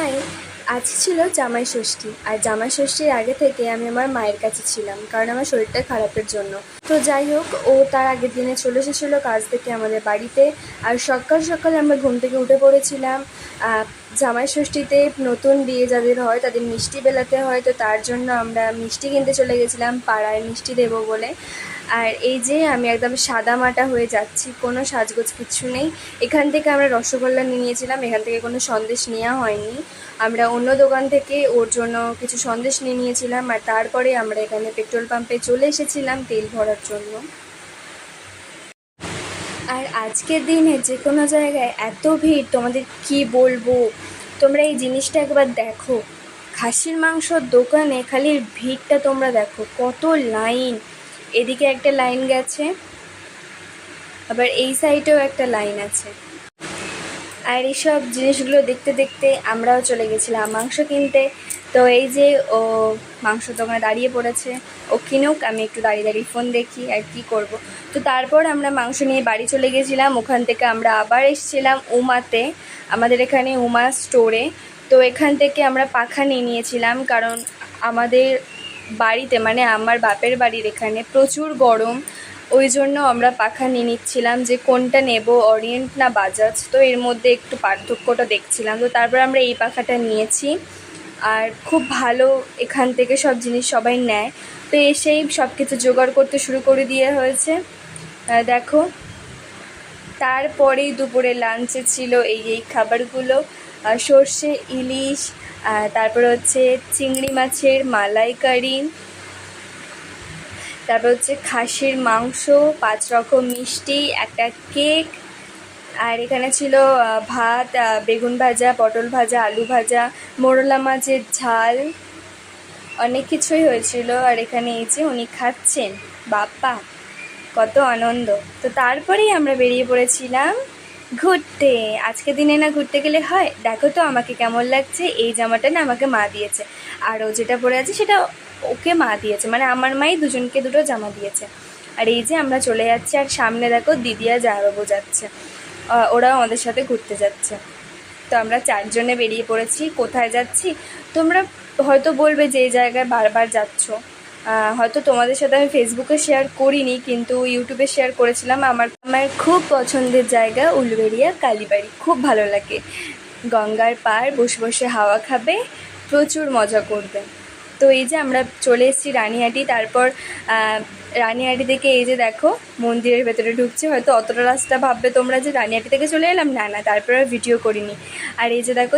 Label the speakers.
Speaker 1: High, আজ ছিল জামাই ষষ্ঠী। আর জামাই ষষ্ঠীর আগে থেকে আমি আমার মায়ের কাছে ছিলাম, কারণ আমার শরীরটা খারাপের জন্য। তো যাই হোক, ও তার আগের দিনে চলে এসেছিলো কাজ থেকে আমাদের বাড়িতে। আর সকাল সকাল আমরা ঘুম থেকে উঠে পড়েছিলাম। জামাই ষষ্ঠীতে নতুন বিয়ে যাদের হয় তাদের মিষ্টি বেলাতে হয়, তো তার জন্য আমরা মিষ্টি কিনতে চলে গেছিলাম পাড়ায় মিষ্টি দেবো বলে। আর এই যে আমি একদম সাদামাটা হয়ে যাচ্ছি, কোনো সাজগোজ কিচ্ছু নেই। এখান থেকে আমরা রসগোল্লা নিয়ে নিয়েছিলাম, এখান থেকে কোনো সন্দেশ নেওয়া হয়নি। আমরা অন্য দোকান থেকে ওর জন্য কিছু সন্দেশ নিয়ে নিয়েছিলাম। আর তারপরে আমরা এখানে পেট্রোল পাম্পে চলে এসেছিলাম তেল ভরার জন্য। আর আজকের দিনে যে কোনো জায়গায় এত ভিড় তোমাদের কি বলবো, তোমরা এই জিনিসটা একবার দেখো। খাসির মাংসর দোকানে খালি ভিড়টা তোমরা দেখো, কত লাইন। এদিকে একটা লাইন গেছে, আবার এই সাইডেও একটা লাইন আছে। আর এইসব জিনিসগুলো দেখতে দেখতে আমরাও চলে গেছিলাম মাংস কিনতে। তো এই যে ও মাংস দোকানে দাঁড়িয়ে পড়েছে, ও কিনুক, আমি একটু দাঁড়িয়ে দাঁড়িয়ে ফোন দেখি আর কি করব। তো তারপর আমরা মাংস নিয়ে বাড়ি চলে গেছিলাম। ওখান থেকে আমরা আবার এসেছিলাম উমাতে, আমাদের এখানে উমা স্টোরে। তো এখান থেকে আমরা পাখা নিয়ে নিয়েছিলাম, কারণ আমাদের বাড়িতে মানে আমার বাপের বাড়ির এখানে প্রচুর গরম। ওই জন্য আমরা পাখা নিয়ে নিচ্ছিলাম যে কোনটা নেব, অরিয়েন্ট না বাজাজ। তো এর মধ্যে একটু পার্থক্যটা দেখছিলাম। তো তারপর আমরা এই পাখাটা নিয়েছি। আর খুব ভালো, এখান থেকে সব জিনিস সবাই নেয়। তো এসেই সব কিছু জোগাড় করতে শুরু করে দিয়ে হয়েছে, দেখো। তারপরেই দুপুরে লাঞ্চে ছিল এই খাবারগুলো, সর্ষে ইলিশ, তারপর হচ্ছে চিংড়ি মাছের মালাইকারি, তারপর হচ্ছে খাসির মাংস, 5 রকম মিষ্টি, একটা কেক। আর এখানে ছিল ভাত, বেগুন ভাজা, পটল ভাজা, আলু ভাজা, মোরলা মাছের ঝাল, অনেক কিছুই হয়েছিল। আর এখানে এই যে উনি খাচ্ছেন, বাপ্পা কত আনন্দ। তো তারপরেই আমরা বেরিয়ে পড়েছিলাম ঘুরতে। আজকে দিনে না ঘুরতে গেলে হয়? দেখো তো আমাকে কেমন লাগছে। এই জামাটা না আমাকে মা দিয়েছে, আর ও যেটা পরে আছে সেটা ওকে মা দিয়েছে, মানে আমার মাই দুজনকে দুটো জামা দিয়েছে। আর এই যে আমরা চলে যাচ্ছি, আর সামনে দেখো দিদি আর জামাইবাবু যাচ্ছে, ওরাও আমাদের সাথে ঘুরতে যাচ্ছে। তো আমরা 4 জনে বেরিয়ে পড়েছি। কোথায় যাচ্ছি তোমরা হয়তো বলবে যে এই জায়গায় বারবার যাচ্ছ। হয়তো তোমাদের সাথে আমি ফেসবুকে শেয়ার করিনি, কিন্তু ইউটিউবে শেয়ার করেছিলাম। আমার খুব পছন্দের জায়গা উলুবেড়িয়া কালীবাড়ি, খুব ভালো লাগে। গঙ্গার পাড়, বসে বসে হাওয়া খাবে, প্রচুর মজা করবে। তো এই যে আমরা চলে এসেছি রানিহাটি। তারপর রানিহাটি থেকে এই যে দেখো মন্দিরের ভেতরে ঢুকছে। হয়তো অতটা রাস্তা ভাববে তোমরা যে রানিহাটি থেকে চলে এলাম, না না, তারপর আর ভিডিও করিনি। আর এই যে দেখো